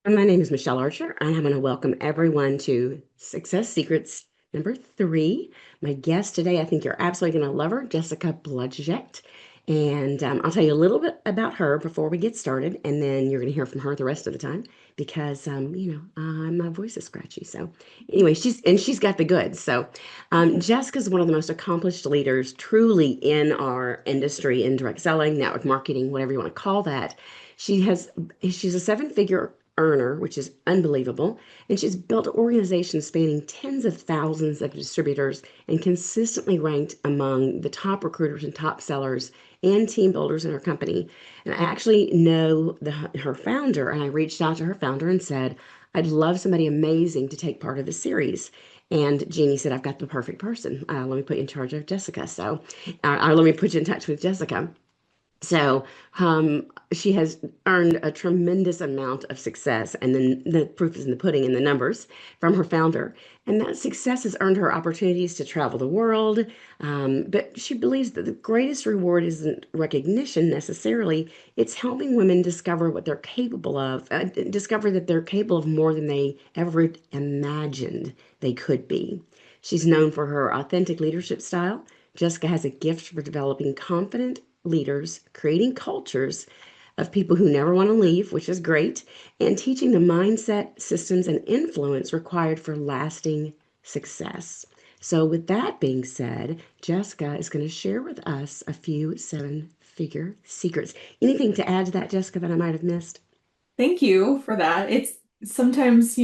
My name is Michelle Archer, and I'm going to welcome everyone to Success Secrets number 3. My guest today, I think you're absolutely going to love her, Jessica Blodgett. And I'll tell you a little bit about her before we get started, and then you're going to hear from her the rest of the time because, my voice is scratchy. So, anyway, she's got the goods. So, Jessica's one of the most accomplished leaders truly in our industry in direct selling, network marketing, whatever you want to call that. She has she's a seven-figure earner, which is unbelievable. And she's built organizations spanning tens of thousands of distributors and consistently ranked among the top recruiters and top sellers and team builders in her company. And I actually know her founder, and I reached out to her founder and said, I'd love somebody amazing to take part of the series. And Jeannie said, I've got the perfect person. Let me put you in charge of Jessica. So let me put you in touch with Jessica. So she has earned a tremendous amount of success, and then the proof is in the pudding in the numbers from her founder. And that success has earned her opportunities to travel the world. But she believes that the greatest reward isn't recognition necessarily, it's helping women discover what they're capable of, discover that they're capable of more than they ever imagined they could be. She's known for her authentic leadership style. Jessica has a gift for developing confident leaders, creating cultures of people who never want to leave, which is great, and teaching the mindset, systems, and influence required for lasting success. So, with that being said, Jessica is going to share with us a few seven-figure secrets. Anything to add to that, Jessica, that I might have missed? Thank you for that. It's sometimes,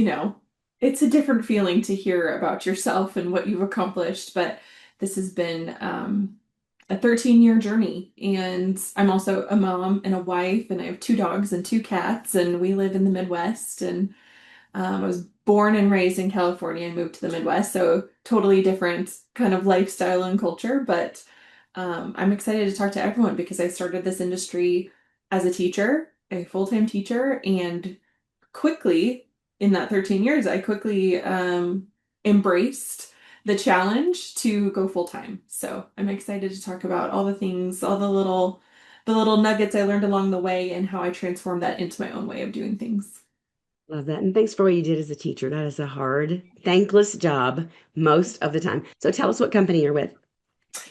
it's a different feeling to hear about yourself and what you've accomplished, but this has been a 13-year journey. And I'm also a mom and a wife, and I have two dogs and two cats, and we live in the Midwest. And I was born and raised in California and moved to the Midwest, so totally different kind of lifestyle and culture. But I'm excited to talk to everyone because I started this industry as a teacher, a full-time teacher, and quickly, in that 13 years, I quickly embraced the challenge to go full-time. So I'm excited to talk about all the things, all the little nuggets I learned along the way and how I transformed that into my own way of doing things. Love that. And thanks for what you did as a teacher. That is a hard, thankless job most of the time. So, tell us what company you're with.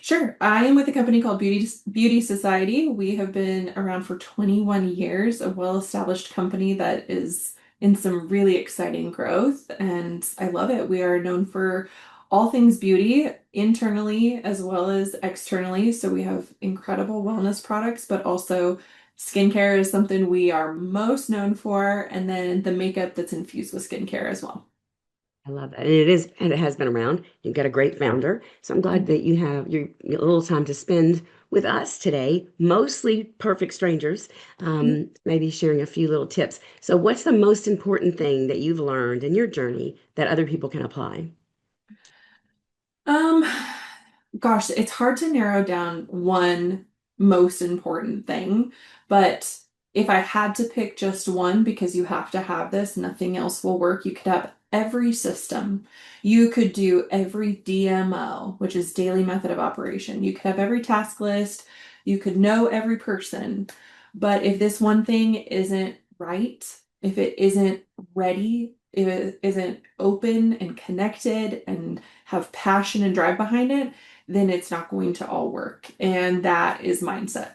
Sure. I am with a company called Beauty Society. We have been around for 21 years, a well-established company that is in some really exciting growth, and I love it. We are known for all things beauty, internally as well as externally. So we have incredible wellness products, but also skincare is something we are most known for, and then the makeup that's infused with skincare as well. I love that. And it is, and it has been around. You've got a great founder. So I'm glad that you have your little time to spend with us today, mostly perfect strangers, maybe sharing a few little tips. So, what's the most important thing that you've learned in your journey that other people can apply? Um, Gosh, it's hard to narrow down one most important thing, but if I had to pick just one, because you have to have this, nothing else will work, you could have every system. You could do every DMO, which is daily method of operation. You could have every task list. You could know every person. But if this one thing isn't right, if it isn't ready, if it isn't open and connected and have passion and drive behind it, then it's not going to all work. And that is mindset.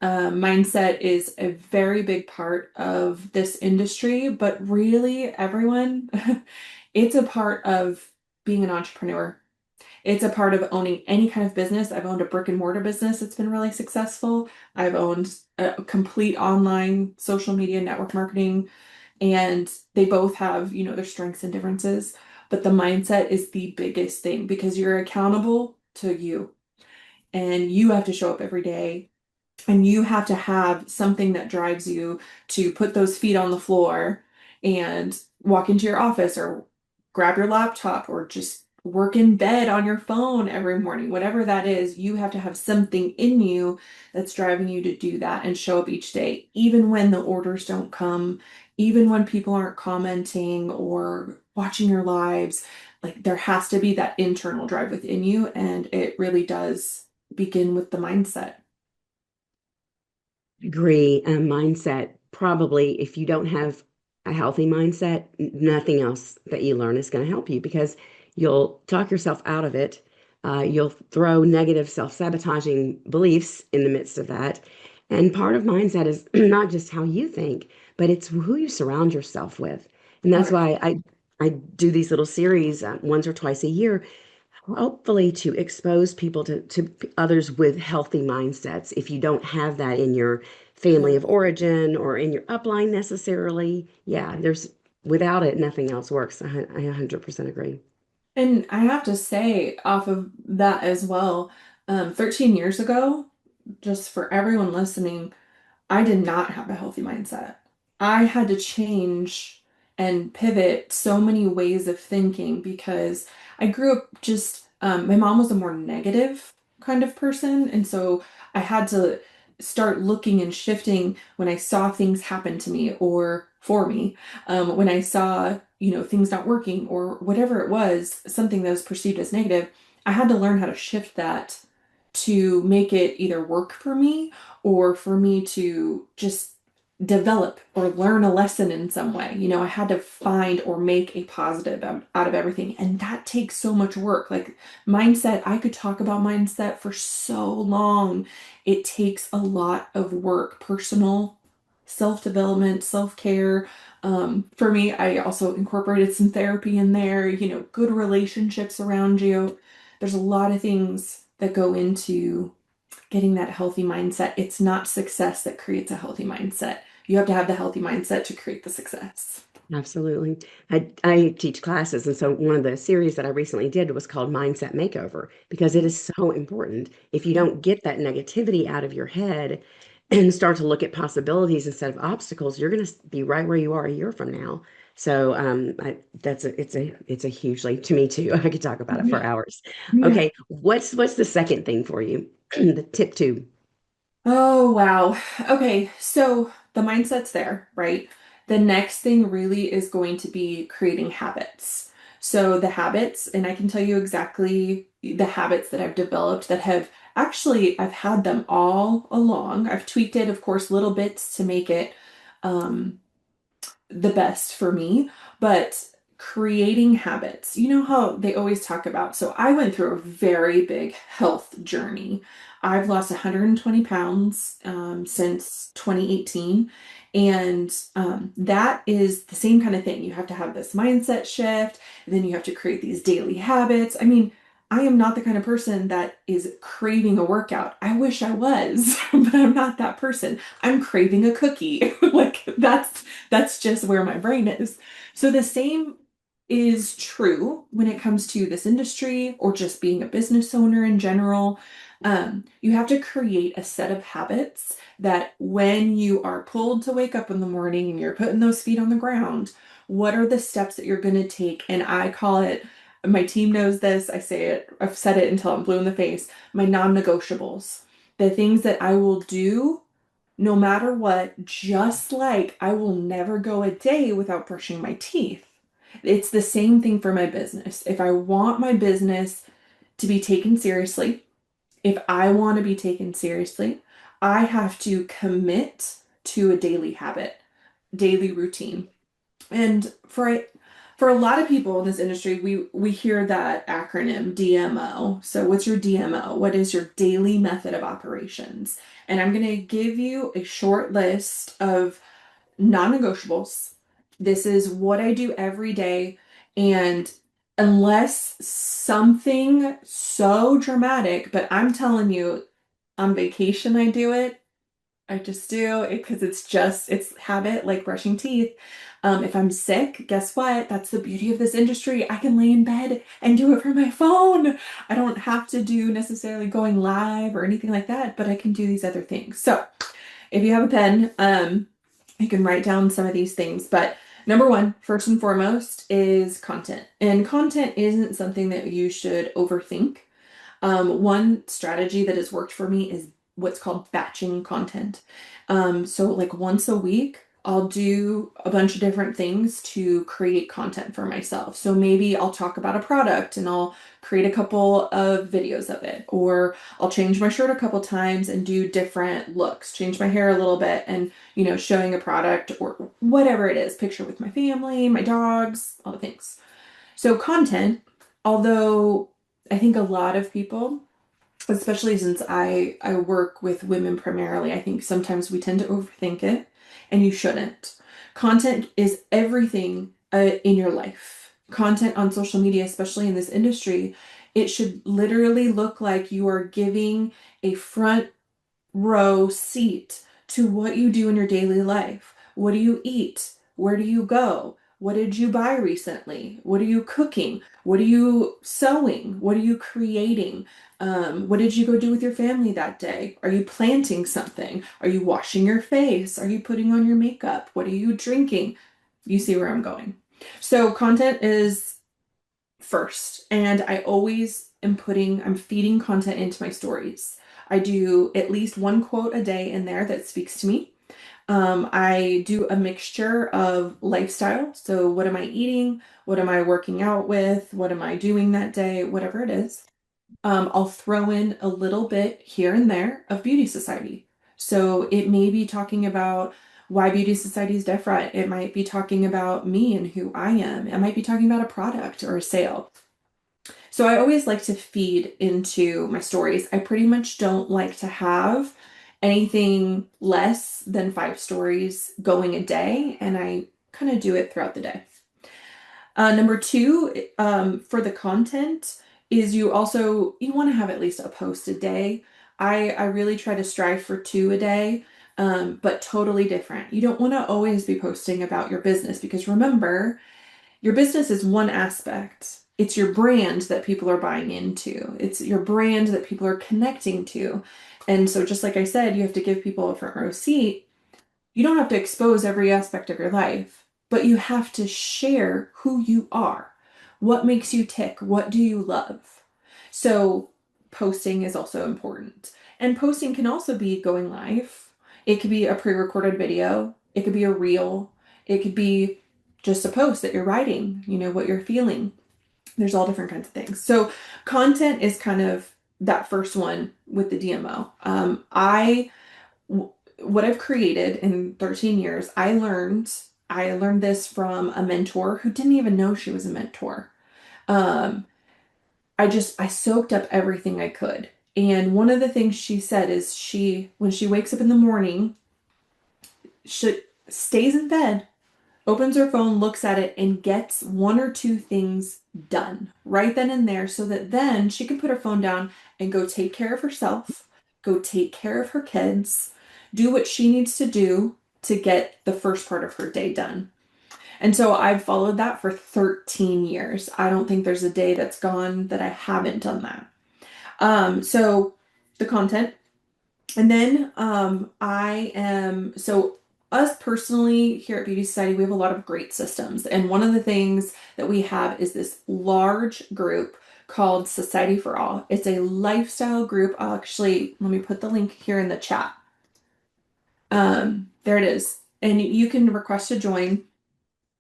Mindset is a very big part of this industry, but really, everyone, it's a part of being an entrepreneur. It's a part of owning any kind of business. I've owned a brick and mortar business that's been really successful. I've owned a complete online social media network marketing, and they both have, their strengths and differences. But the mindset is the biggest thing because you're accountable to you, and you have to show up every day, and you have to have something that drives you to put those feet on the floor and walk into your office or grab your laptop or just work in bed on your phone every morning. Whatever that is, you have to have something in you that's driving you to do that and show up each day, even when the orders don't come, even when people aren't commenting or watching your lives. Like, there has to be that internal drive within you, and it really does begin with the mindset. Agree. Mindset, probably, if you don't have a healthy mindset, nothing else that you learn is going to help you because you'll talk yourself out of it. You'll throw negative self-sabotaging beliefs in the midst of that. And part of mindset is not just how you think, but it's who you surround yourself with. And that's why I do these little series once or twice a year, hopefully to expose people to others with healthy mindsets. If you don't have that in your family of 100%. origin or in your upline necessarily, yeah, there's without it, nothing else works. I 100% agree. And I have to say, off of that as well, 13 years ago, just for everyone listening, I did not have a healthy mindset. I had to change and pivot so many ways of thinking because I grew up just, my mom was a more negative kind of person. And so I had to start looking and shifting when I saw things happen to me or for me. When I saw, things not working or whatever it was, something that was perceived as negative, I had to learn how to shift that to make it either work for me or for me to just develop or learn a lesson in some way. I had to find or make a positive out of everything. And that takes so much work. Like mindset, I could talk about mindset for so long. It takes a lot of work, personal self-development, self-care. For me, I also incorporated some therapy in there, good relationships around you. There's a lot of things that go into getting that healthy mindset. It's not success that creates a healthy mindset. You have to have the healthy mindset to create the success. Absolutely. I teach classes, and so one of the series that I recently did was called Mindset Makeover because it is so important. If you Yeah. don't get that negativity out of your head and start to look at possibilities instead of obstacles, you're going to be right where you are a year from now. So it's a hugely to me too. I could talk about it for Yeah. hours. Yeah. Okay, what's the second thing for you? The tip two. Oh, wow. Okay, so the mindset's there, right? The next thing really is going to be creating habits. So the habits, and I can tell you exactly the habits that I've developed that have actually, I've had them all along. I've tweaked it, of course, little bits to make it um, the best for me, but creating habits, you know how they always talk about. So I went through a very big health journey. I've lost 120 pounds since 2018. And that is the same kind of thing. You have to have this mindset shift, and then you have to create these daily habits. I mean, I am not the kind of person that is craving a workout. I wish I was, but I'm not that person. I'm craving a cookie. Like that's just where my brain is. So the same is true when it comes to this industry or just being a business owner in general. You have to create a set of habits that when you are pulled to wake up in the morning and you're putting those feet on the ground, what are the steps that you're going to take? And I call it, my team knows this, I say it, I've said it until I'm blue in the face, my non-negotiables. The things that I will do no matter what, just like I will never go a day without brushing my teeth. It's the same thing for my business. If I want my business to be taken seriously, if I want to be taken seriously, I have to commit to a daily habit, daily routine. And for a lot of people in this industry, we hear that acronym DMO. So what's your DMO? What is your daily method of operations? And I'm going to give you a short list of non-negotiables. This is what I do every day. And unless something so dramatic, but I'm telling you, on vacation I do it, I just do it because it's habit like brushing teeth. If I'm sick, guess what? That's the beauty of this industry. I can lay in bed and do it from my phone. I don't have to do necessarily going live or anything like that, but I can do these other things. So if you have a pen, you can write down some of these things. But number one, first and foremost, is content. And content isn't something that you should overthink. One strategy that has worked for me is what's called batching content. So like once a week, I'll do a bunch of different things to create content for myself. So maybe I'll talk about a product and I'll create a couple of videos of it, or I'll change my shirt a couple times and do different looks, change my hair a little bit and, showing a product or whatever it is, picture with my family, my dogs, all the things. So content, although I think a lot of people, especially since I work with women primarily, I think sometimes we tend to overthink it, and you shouldn't. Content is everything in your life. Content on social media, especially in this industry, it should literally look like you are giving a front row seat to what you do in your daily life. What do you eat? Where do you go? What did you buy recently? What are you cooking? What are you sewing? What are you creating? What did you go do with your family that day? Are you planting something? Are you washing your face? Are you putting on your makeup? What are you drinking? You see where I'm going. So, content is first. And I always I'm feeding content into my stories. I do at least one quote a day in there that speaks to me. I do a mixture of lifestyle. So, what am I eating? What am I working out with? What am I doing that day? Whatever it is. I'll throw in a little bit here and there of Beauty Society. So, it may be talking about why Beauty Society is different. It might be talking about me and who I am. It might be talking about a product or a sale. So I always like to feed into my stories. I pretty much don't like to have anything less than 5 stories going a day, and I kind of do it throughout the day. Number two, for the content is you want to have at least a post a day. I really try to strive for 2 a day, but totally different. You don't want to always be posting about your business because remember, your business is one aspect. It's your brand that people are buying into. It's your brand that people are connecting to. And so, just like I said, you have to give people a front row seat. You don't have to expose every aspect of your life, but you have to share who you are. What makes you tick? What do you love? So, posting is also important. And posting can also be going live. It could be a pre-recorded video. It could be a reel. It could be just a post that you're writing, what you're feeling. There's all different kinds of things. So, content is kind of that first one with the DMO. What I've created in 13 years, I learned this from a mentor who didn't even know she was a mentor. Um, I soaked up everything I could. And one of the things she said is when she wakes up in the morning, she stays in bed, opens her phone, looks at it, and gets 1 or 2 things done right then and there so that then she can put her phone down and go take care of herself, go take care of her kids, do what she needs to do to get the first part of her day done. And so I've followed that for 13 years. I don't think there's a day that's gone that I haven't done that. So the content, and then us personally here at Beauty Society, we have a lot of great systems. And one of the things that we have is this large group called Society for All. It's a lifestyle group. Let me put the link here in the chat. There it is. And you can request to join.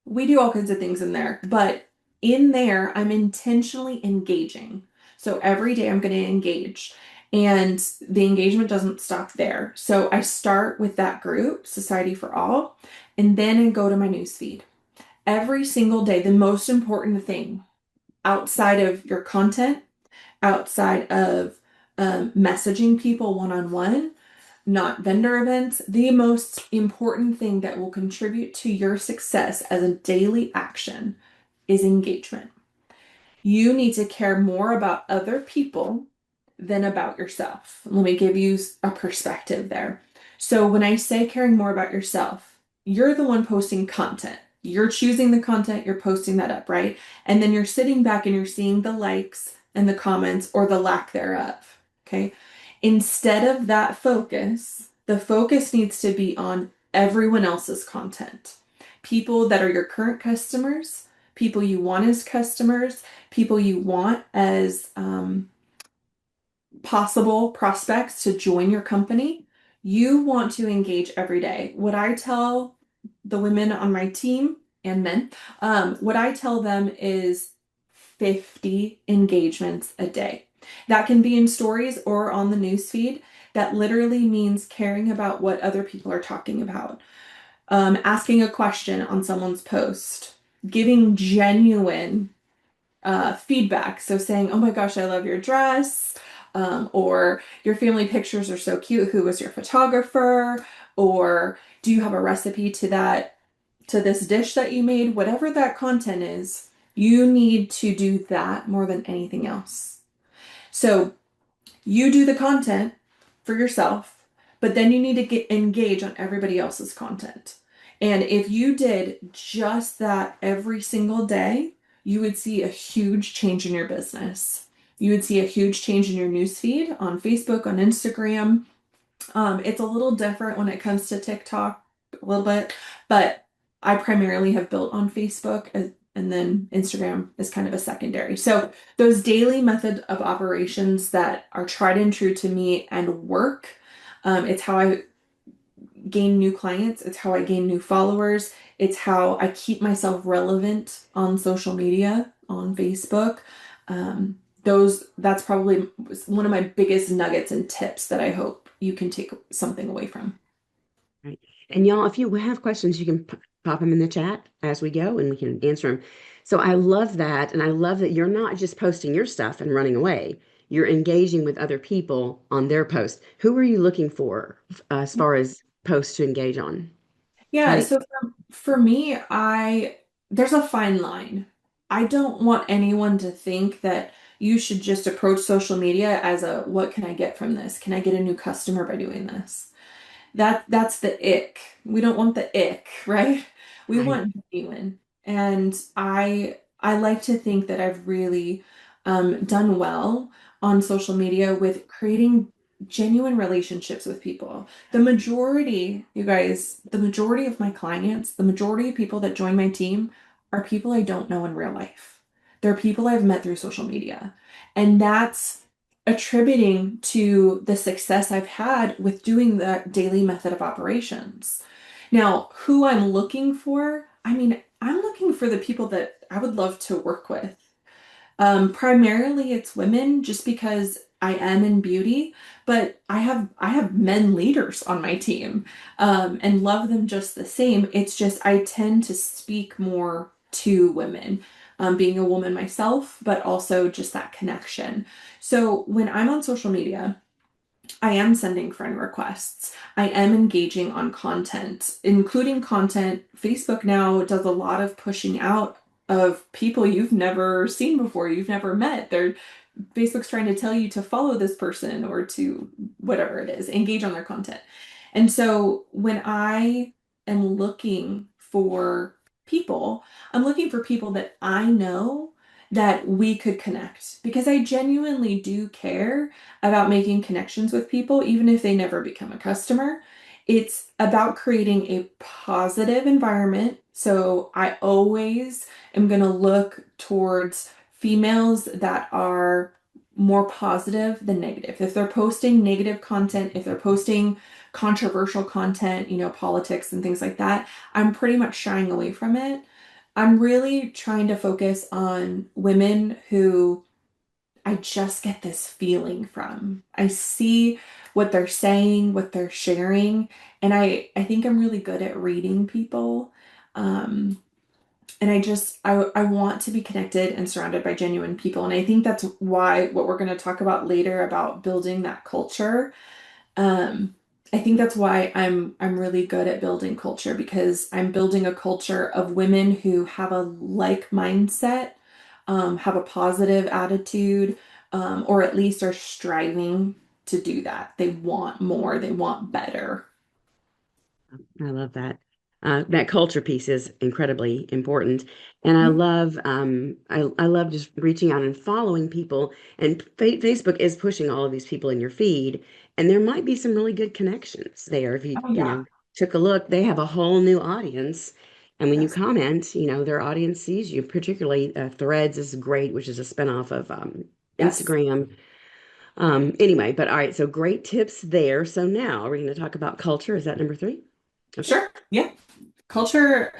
We do all kinds of things in there, but in there, I'm intentionally engaging. So every day I'm going to engage, and the engagement doesn't stop there. So I start with that group, Society for All, and then I go to my newsfeed. Every single day, the most important thing outside of your content, outside of messaging people one on one, not vendor events, the most important thing that will contribute to your success as a daily action is engagement. You need to care more about other people than about yourself. Let me give you a perspective there. So, when I say caring more about yourself, you're the one posting content. You're choosing the content, you're posting that up, right? And then you're sitting back and you're seeing the likes and the comments or the lack thereof. Okay. Instead of that focus, the focus needs to be on everyone else's content. People that are your current customers, people you want as customers, people you want as possible prospects to join your company. You want to engage every day. What I tell the women on my team and men, what I tell them is 50 engagements a day. That can be in stories or on the news feed. That literally means caring about what other people are talking about, asking a question on someone's post, giving genuine feedback. So saying, "Oh my gosh, I love your dress," or "Your family pictures are so cute. Who was your photographer?" Or "Do you have a recipe to this dish that you made?" Whatever that content is, you need to do that more than anything else. So you do the content for yourself, but then you need to get engage on everybody else's content. And if you did just that every single day, you would see a huge change in your business. You would see a huge change in your newsfeed on Facebook, on Instagram. It's a little different when it comes to TikTok, a little bit, but I primarily have built on Facebook and then Instagram is kind of a secondary. So those daily method of operations that are tried and true to me and work, it's how I gain new clients. It's how I gain new followers. It's how I keep myself relevant on social media, on Facebook. That's probably one of my biggest nuggets and tips that I hope you can take something away from. Right. And y'all, if you have questions, you can pop them in the chat as we go and we can answer them. So I love that. And I love that you're not just posting your stuff and running away. You're engaging with other people on their posts. Who are you looking for as far as posts to engage on? How Yeah, do you, so for me, there's a fine line. I don't want anyone to think that you should just approach social media as a what can I get from this? Can I get a new customer by doing this? That's the ick. We don't want the ick, right? We right, want genuine. And I like to think that I've really done well on social media with creating genuine relationships with people. The majority, you guys, the majority of my clients, the majority of people that join my team are people I don't know in real life. They're people I've met through social media. And that's attributing to the success I've had with doing the daily method of operations. Now, who I'm looking for, I mean, I'm looking for the people that I would love to work with. Primarily it's women just because I am in beauty, but I have men leaders on my team, and love them just the same. It's just I tend to speak more to women, being a woman myself, but also just that connection. So when I'm on social media, I am sending friend requests. I am engaging on content, including content. Facebook now does a lot of pushing out of people you've never seen before, you've never met. Facebook's trying to tell you to follow this person or to whatever it is, engage on their content. And so when I am looking for people, I'm looking for people that I know that we could connect because I genuinely do care about making connections with people, even if they never become a customer. It's about creating a positive environment. So I always am going to look towards females that are more positive than negative. If they're posting negative content, if they're posting controversial content, politics and things like that, I'm pretty much shying away from it. I'm really trying to focus on women who I just get this feeling from. I see what they're saying, what they're sharing, and I think I'm really good at reading people. Um, and I want to be connected and surrounded by genuine people. And I think that's why what we're going to talk about later about building that culture. Um, I think that's why I'm really good at building culture because I'm building a culture of women who have a like mindset, have a positive attitude, or at least are striving to do that. They want more, they want better. I love that. That culture piece is incredibly important. And I love just reaching out and following people. And Facebook is pushing all of these people in your feed. And there might be some really good connections there. If Oh you yeah. know, took a look, they have a whole new audience. And when you Yes. comment, their audience sees you. Particularly Threads is great, which is a spinoff of Yes. Instagram. Anyway, but all right, so great tips there. So now are we going to talk about culture? Is that number three? Okay. Sure. Yeah. Culture.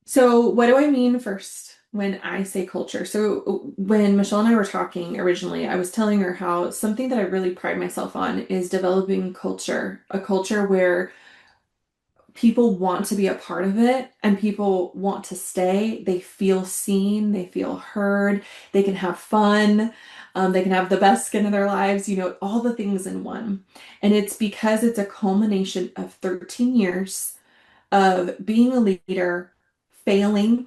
So, what do I mean first when I say culture? So, when Michelle and I were talking originally, I was telling her how something that I really pride myself on is developing culture, a culture where people want to be a part of it and people want to stay. They feel seen, they feel heard, they can have fun, they can have the best skin of their lives, all the things in one. And it's because it's a culmination of 13 years of being a leader, failing,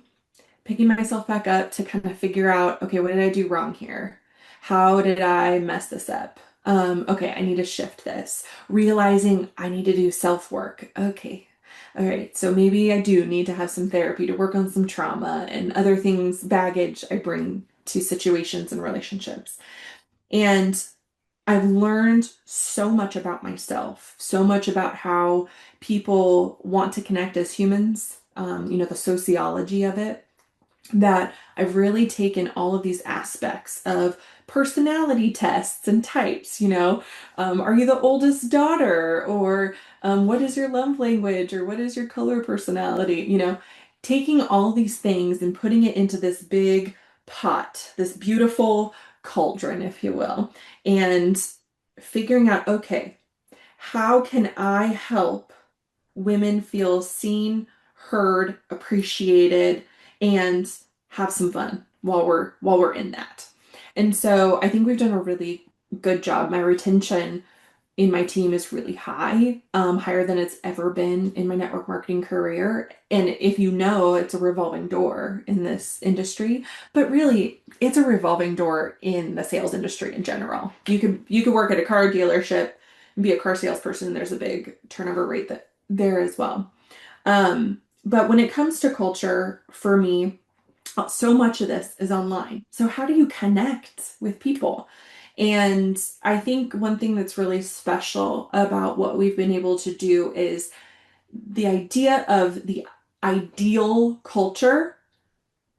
picking myself back up to kind of figure out, okay, what did I do wrong here? How did I mess this up? Okay, I need to shift this. Realizing I need to do self work. Okay, all right, so maybe I do need to have some therapy to work on some trauma and other things, baggage I bring to situations and relationships. And I've learned so much about myself, so much about how people want to connect as humans, the sociology of it, that I've really taken all of these aspects of personality tests and types, are you the oldest daughter? Or what is your love language? Or what is your color personality? Taking all these things and putting it into this big pot, this beautiful cauldron, if you will, and figuring out, okay, how can I help women feel seen, heard, appreciated, and have some fun while we're in that. And so I think we've done a really good job. My retention in my team is really high, higher than it's ever been in my network marketing career. And if you know, it's a revolving door in this industry, but really it's a revolving door in the sales industry in general. You could work at a car dealership and be a car salesperson, and there's a big turnover rate that there as well. But when it comes to culture, for me, so much of this is online. So how do you connect with people? And I think one thing that's really special about what we've been able to do is the idea of the ideal culture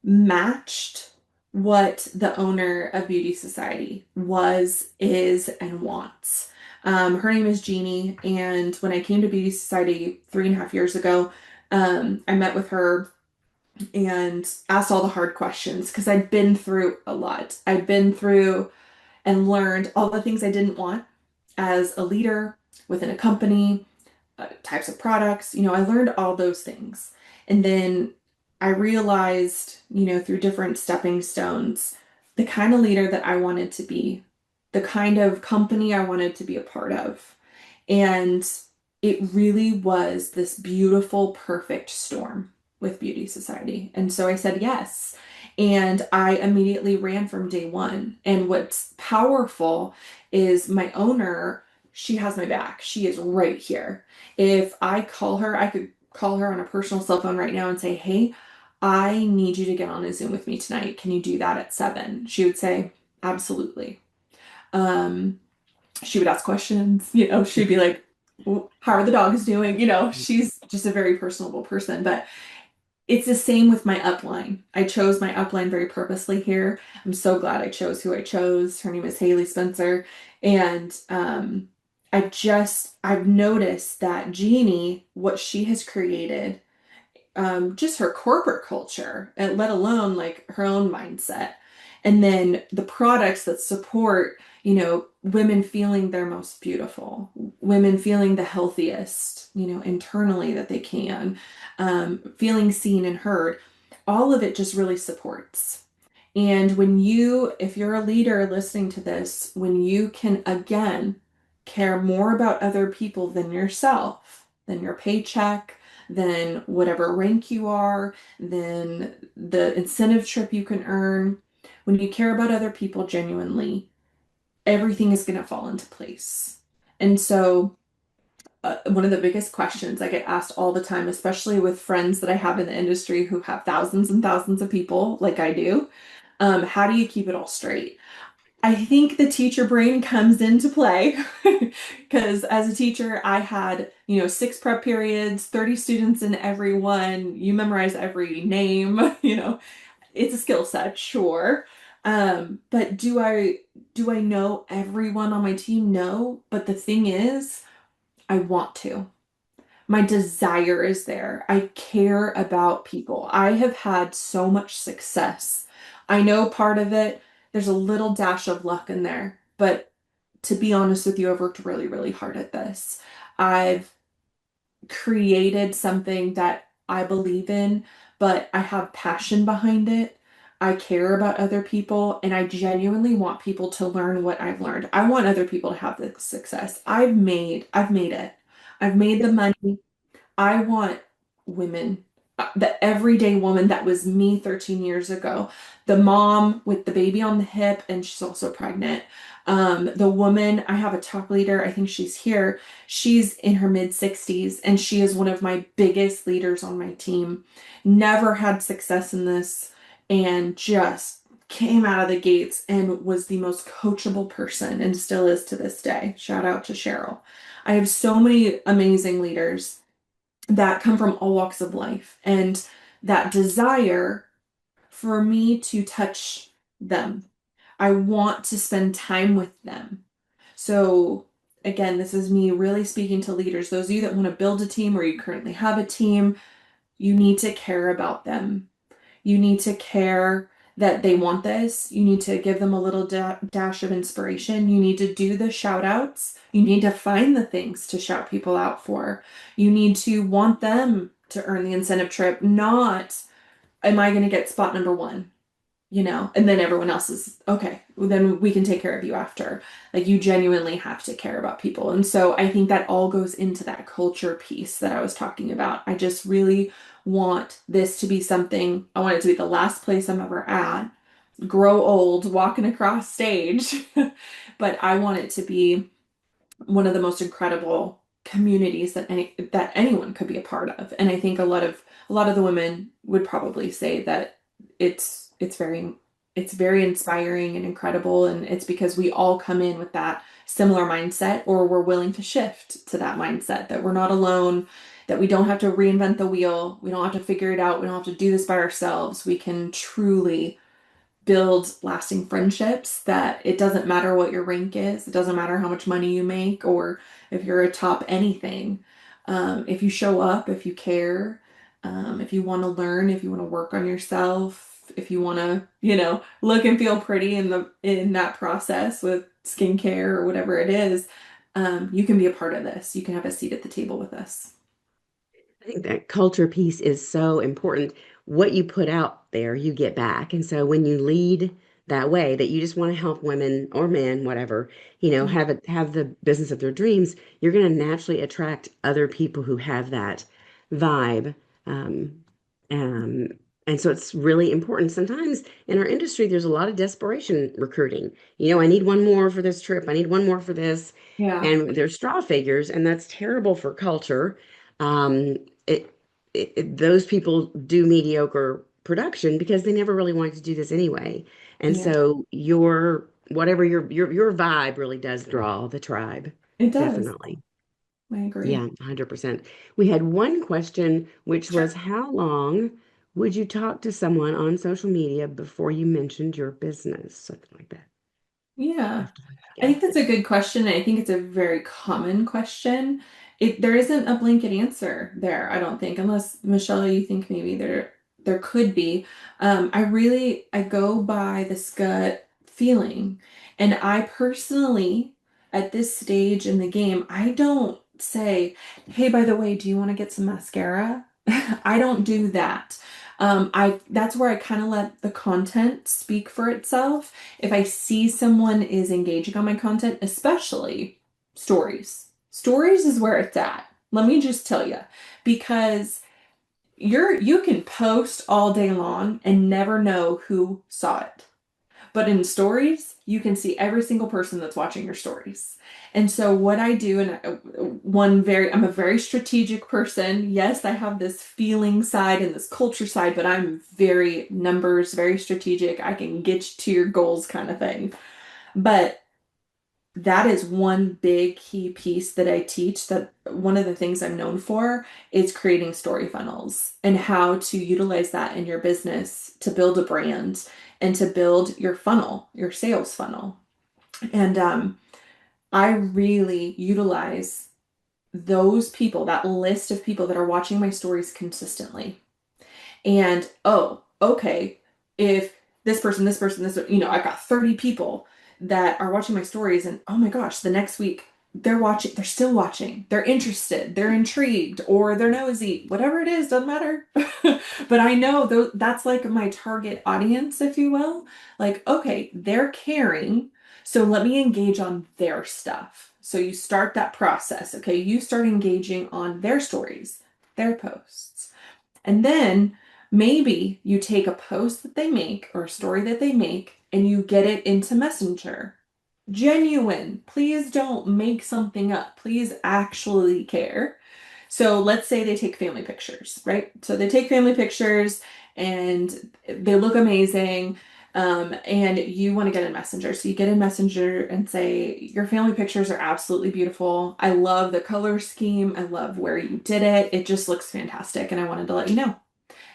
matched what the owner of Beauty Society was, is, and wants. Her name is Jeannie, and when I came to Beauty Society 3.5 years ago, I met with her and asked all the hard questions because I'd been through a lot. I'd been through and learned all the things I didn't want as a leader within a company, types of products. I learned all those things. And then I realized, through different stepping stones, the kind of leader that I wanted to be, the kind of company I wanted to be a part of. And it really was this beautiful, perfect storm with Beauty Society. And so I said yes. And I immediately ran from day one. And what's powerful is my owner, she has my back. She is right here. If I call her, I could call her on a personal cell phone right now and say, hey, I need you to get on a Zoom with me tonight. Can you do that at 7? She would say, absolutely. Um, she would ask questions, she'd be like, how are the dogs doing? She's just a very personable person, but it's the same with my upline. I chose my upline very purposely here. I'm so glad I chose who I chose. Her name is Haley Spencer. And I've noticed that Jeannie, what she has created, just her corporate culture, and let alone like her own mindset. And then the products that support, women feeling their most beautiful, women feeling the healthiest, internally that they can, feeling seen and heard. All of it just really supports. And if you're a leader listening to this, when you can again care more about other people than yourself, than your paycheck, than whatever rank you are, than the incentive trip you can earn, when you care about other people genuinely, everything is going to fall into place. And so, one of the biggest questions I get asked all the time, especially with friends that I have in the industry who have thousands and thousands of people like I do, how do you keep it all straight? I think the teacher brain comes into play because as a teacher, I had, 6 prep periods, 30 students in every one. You memorize every name, it's a skill set, sure. But do I know everyone on my team? No. But the thing is, I want to. My desire is there. I care about people. I have had so much success. I know part of it, there's a little dash of luck in there, but to be honest with you, I've worked really, really hard at this. I've created something that I believe in, but I have passion behind it. I care about other people, and I genuinely want people to learn what I've learned. I want other people to have the success. I've made it. I've made the money. I want women, the everyday woman that was me 13 years ago, the mom with the baby on the hip, and she's also pregnant. The woman, I have a top leader, I think she's here. She's in her mid 60s, and she is one of my biggest leaders on my team. Never had success in this, and just came out of the gates and was the most coachable person, and still is to this day. Shout out to Cheryl. I have so many amazing leaders that come from all walks of life and that desire for me to touch them. I want to spend time with them. So, again, this is me really speaking to leaders. Those of you that want to build a team or you currently have a team, you need to care about them. You need to care that they want this. You need to give them a little dash of inspiration. You need to do the shout outs. You need to find the things to shout people out for. You need to want them to earn the incentive trip, not, am I going to get spot number one? And then everyone else is okay, well, then we can take care of you after. Like, you genuinely have to care about people. And so I think that all goes into that culture piece that I was talking about. I just really want this to be something, I want it to be the last place I'm ever at, grow old, walking across stage, but I want it to be one of the most incredible communities that anyone could be a part of. And I think a lot of the women would probably say that it's very inspiring and incredible, and it's because we all come in with that similar mindset, or we're willing to shift to that mindset, that we're not alone, that we don't have to reinvent the wheel, we don't have to figure it out, we don't have to do this by ourselves. We can truly build lasting friendships, that it doesn't matter what your rank is, it doesn't matter how much money you make, or if you're a top anything. If you show up, if you care, if you want to learn, if you want to work on yourself, if you want to, look and feel pretty in that process with skincare or whatever it is, you can be a part of this. You can have a seat at the table with us. I think that culture piece is so important. What you put out there, you get back. And so when you lead that way, that you just want to help women or men, whatever, Yeah. have the business of their dreams, you're going to naturally attract other people who have that vibe. Um, um, and so it's really important. Sometimes in our industry, there's a lot of desperation recruiting. I need one more for this trip. I need one more for this. Yeah. And there's straw figures, and that's terrible for culture. Um, it, those people do mediocre production because they never really wanted to do this anyway. And Yeah. so your vibe really does draw the tribe. It does. Definitely. I Yeah, agree. 100%. We had one question, which was Sure. how long would you talk to someone on social media before you mentioned your business? Something like that. Yeah. Have to I guess. think that's a good question, and I think it's a very common question. There isn't a blanket answer there, I don't think, unless Michelle, you think maybe there could be. I go by this gut feeling, and I personally, at this stage in the game, I don't say, "Hey, by the way, do you want to get some mascara?" I don't do that. I That's where I kind of let the content speak for itself. If I see someone is engaging on my content, especially stories. Stories is where it's at. Let me just tell you, because you can post all day long and never know who saw it. But in stories, you can see every single person that's watching your stories. And so what I do, and I'm a very strategic person. Yes, I have this feeling side and this culture side, but I'm very numbers, very strategic. I can get you to your goals kind of thing. But that is one big key piece that I teach, that one of the things I'm known for is creating story funnels and how to utilize that in your business to build a brand and to build your funnel, your sales funnel. And I really utilize those people, that list of people that are watching my stories consistently. And oh, okay, if I've got 30 people that are watching my stories, and oh my gosh, the next week they're still watching, they're interested, they're intrigued, or they're nosy, whatever it is, doesn't matter. But I know that's like my target audience, if you will. Like, okay, they're caring, so let me engage on their stuff. So you start that process, okay? You start engaging on their stories, their posts. And then maybe you take a post that they make or a story that they make and you get it into Messenger. Genuine. Please don't make something up. Please actually care. So let's say they take family pictures, right? So they take family pictures and they look amazing. And you want to get in Messenger. So you get in Messenger and say, your family pictures are absolutely beautiful. I love the color scheme. I love where you did it. It just looks fantastic. And I wanted to let you know.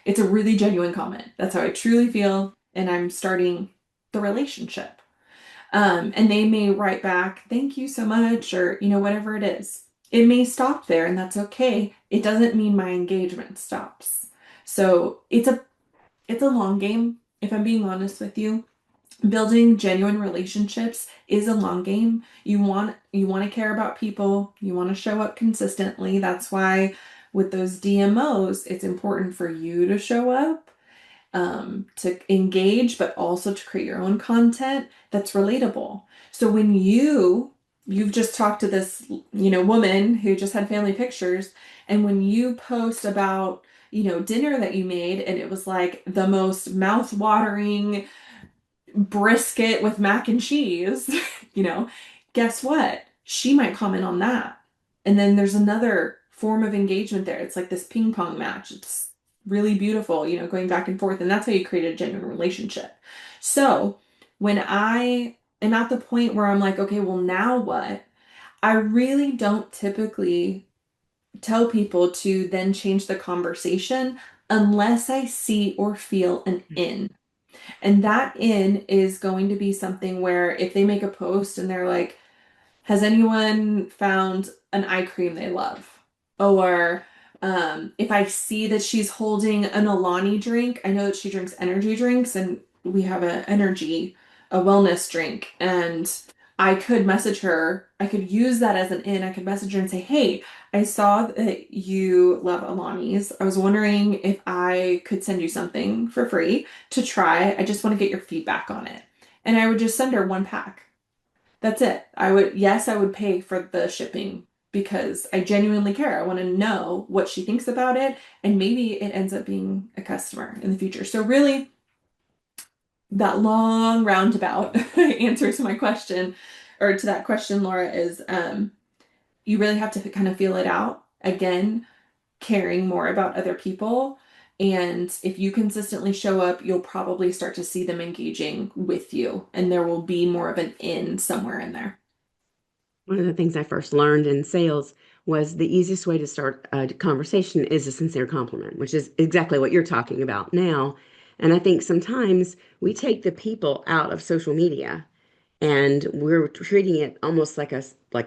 It's a really genuine comment. That's how I truly feel. And I'm starting the relationship. And they may write back, thank you so much, or, whatever it is. It may stop there, and that's okay. It doesn't mean my engagement stops. So it's a long game, if I'm being honest with you. Building genuine relationships is a long game. You want to care about people, you want to show up consistently. That's why with those DMOs, it's important for you to show up, to engage, but also to create your own content that's relatable. So when you've just talked to this, woman who just had family pictures, and when you post about, dinner that you made, and it was like the most mouth-watering brisket with mac and cheese, you know, guess what? She might comment on that. And then there's another form of engagement there. It's like this ping pong match. It's really beautiful, going back and forth. And that's how you create a genuine relationship. So when I am at the point where I'm like, okay, well, now what? I really don't typically tell people to then change the conversation unless I see or feel an in. And that in is going to be something where if they make a post and they're like, has anyone found an eye cream they love? Or if I see that she's holding an Alani drink, I know that she drinks energy drinks, and we have a wellness drink. And I could message her, I could use that as an in. I could message her and say, hey, I saw that you love Alani's. I was wondering if I could send you something for free to try. I just want to get your feedback on it. And I would just send her one pack. That's it. Yes, I would pay for the shipping because I genuinely care. I want to know what she thinks about it, and maybe it ends up being a customer in the future. So really, that long roundabout answer to my question, or to that question, Laura, is you really have to kind of feel it out. Again, caring more about other people. And if you consistently show up, you'll probably start to see them engaging with you, and there will be more of an in somewhere in there. One of the things I first learned in sales was the easiest way to start a conversation is a sincere compliment, which is exactly what you're talking about now. And I think sometimes we take the people out of social media and we're treating it almost like a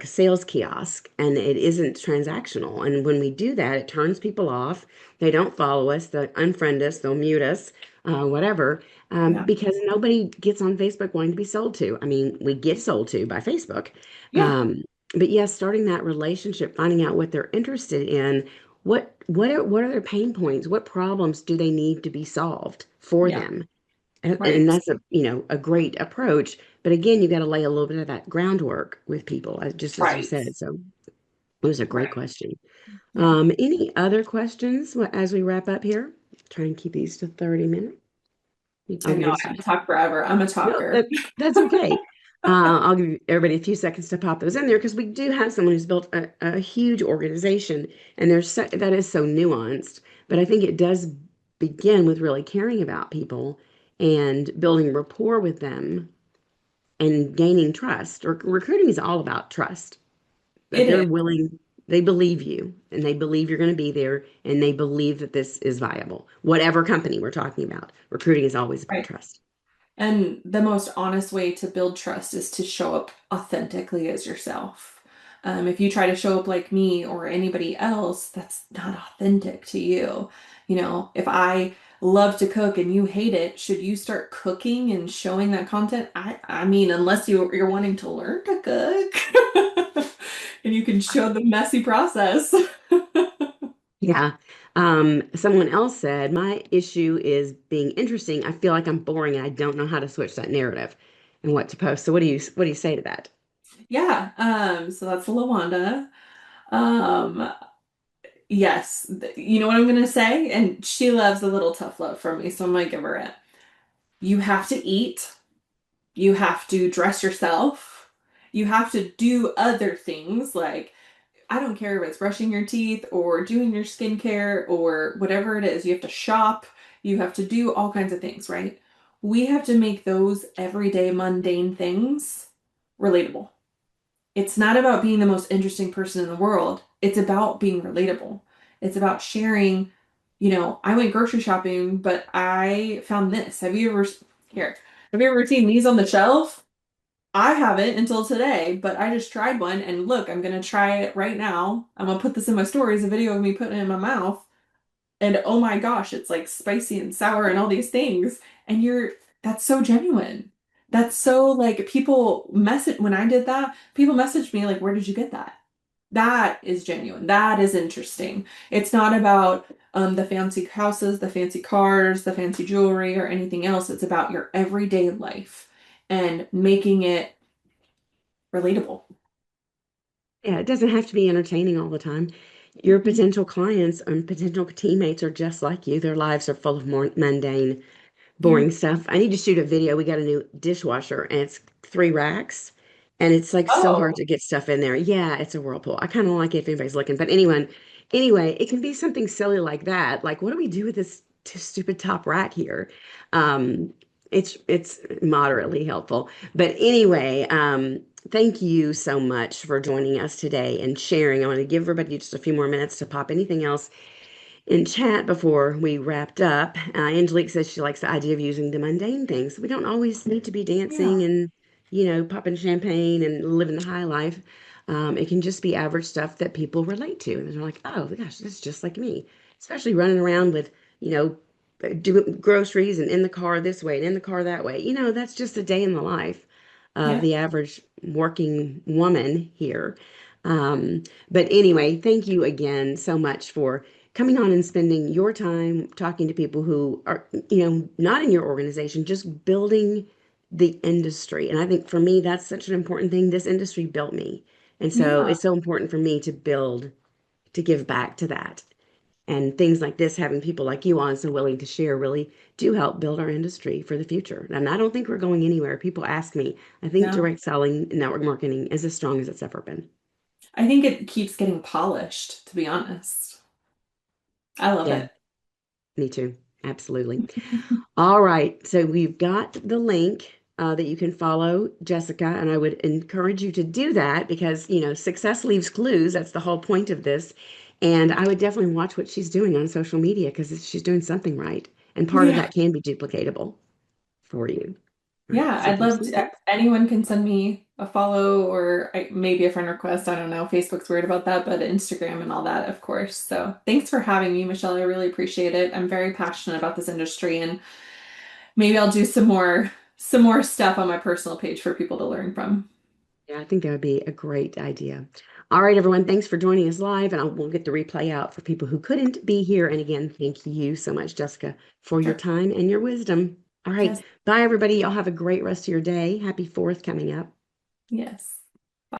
sales kiosk, and it isn't transactional. And when we do that, it turns people off. They don't follow us, they'll unfriend us, they'll mute us, whatever, Yeah. because nobody gets on Facebook wanting to be sold to. I mean, we get sold to by Facebook. Yeah. um, but yes, starting that relationship, finding out what they're interested in, what are their pain points, what problems do they need to be solved for Yeah. them. And Right. that's a great approach. But again, you got to lay a little bit of that groundwork with people, just as you Right. said. So it was a great Right. question. Yeah. Any other questions as we wrap up here? Try and keep these to 30 minutes. I'll I give know you I could talk forever. I'm a no, talker. that's okay. I'll give everybody a few seconds to pop those in there because we do have someone who's built a huge organization, and that is so nuanced. But I think it does begin with really caring about people and building rapport with them and gaining trust. Or recruiting is all about trust, that It they're is. willing, they believe you, and they believe you're going to be there, and they believe that this is viable. Whatever company we're talking about, recruiting is always about Right. trust. And the most honest way to build trust is to show up authentically as yourself. If you try to show up like me or anybody else, that's not authentic to you. If I love to cook and you hate it, should you start cooking and showing that content? I mean, unless you're wanting to learn to cook and you can show the messy process. Yeah. Someone else said, my issue is being interesting. I feel like I'm boring and I don't know how to switch that narrative and what to post. So what do you say to that? Yeah, so that's LaWanda. Um, yes, you know what I'm gonna say? And she loves a little tough love from me, so I'm gonna give her it. You have to eat, you have to dress yourself, you have to do other things like I don't care if it's brushing your teeth or doing your skincare or whatever it is. You have to shop, you have to do all kinds of things, right? We have to make those everyday mundane things relatable. It's not about being the most interesting person in the world. It's about being relatable. It's about sharing, I went grocery shopping, but I found this. Here, have you ever seen these on the shelf? I haven't until today, but I just tried one and look, I'm gonna try it right now. I'm gonna put this in my stories, a video of me putting it in my mouth. And oh my gosh, it's like spicy and sour and all these things. And that's so genuine. That's so like people message when I did that, people messaged me like, where did you get that? That is genuine. That is interesting. It's not about the fancy houses, the fancy cars, the fancy jewelry, or anything else. It's about your everyday life and making it relatable. Yeah, it doesn't have to be entertaining all the time. Your Mhm. potential clients and potential teammates are just like you. Their lives are full of more mundane, Yeah. boring stuff. I need to shoot a video. We got a new dishwasher and it's 3 racks and it's like so hard Oh, to get stuff in there. Yeah, it's a whirlpool. I kind of like it if anybody's looking. But anyway, it can be something silly like that. Like, what do we do with this stupid top rack here? Um, it's moderately helpful. But anyway, thank you so much for joining us today and sharing. I want to give everybody just a few more minutes to pop anything else in chat before we wrapped up. Angelique says she likes the idea of using the mundane things. We don't always need to be dancing yeah. and, popping champagne and living the high life. It can just be average stuff that people relate to. And they're like, oh gosh, that's just like me. Especially running around with, you know, doing groceries and in the car this way and in the car that way. That's just a day in the life of Yeah. the average working woman here. Um, but anyway, thank you again so much for coming on and spending your time talking to people who are, not in your organization, just building the industry. And I think for me, that's such an important thing. This industry built me. And so Yeah. it's so important for me to build, to give back to that. And things like this, having people like you on so willing to share, really do help build our industry for the future. And I don't think we're going anywhere. People ask me, I think No. direct selling and network marketing is as strong as it's ever been. I think it keeps getting polished, to be honest. I love Yeah, it. me too. Absolutely. All right. So we've got the link that you can follow Jessica, and I would encourage you to do that because, success leaves clues. That's the whole point of this. And I would definitely watch what she's doing on social media because she's doing something right. And part of Yeah. that can be duplicatable for you. All right. Yeah, So I'd there's love some to. links. Anyone can send me a follow or maybe a friend request. I don't know. Facebook's weird about that, but Instagram and all that, of course. So thanks for having me, Michelle. I really appreciate it. I'm very passionate about this industry, and maybe I'll do some more stuff on my personal page for people to learn from. Yeah, I think that would be a great idea. All right, everyone. Thanks for joining us live, and we'll get the replay out for people who couldn't be here. And again, thank you so much, Jessica, for your Sure. time and your wisdom. All right. Yes. Bye, everybody. Y'all have a great rest of your day. Happy 4th coming up. Yes.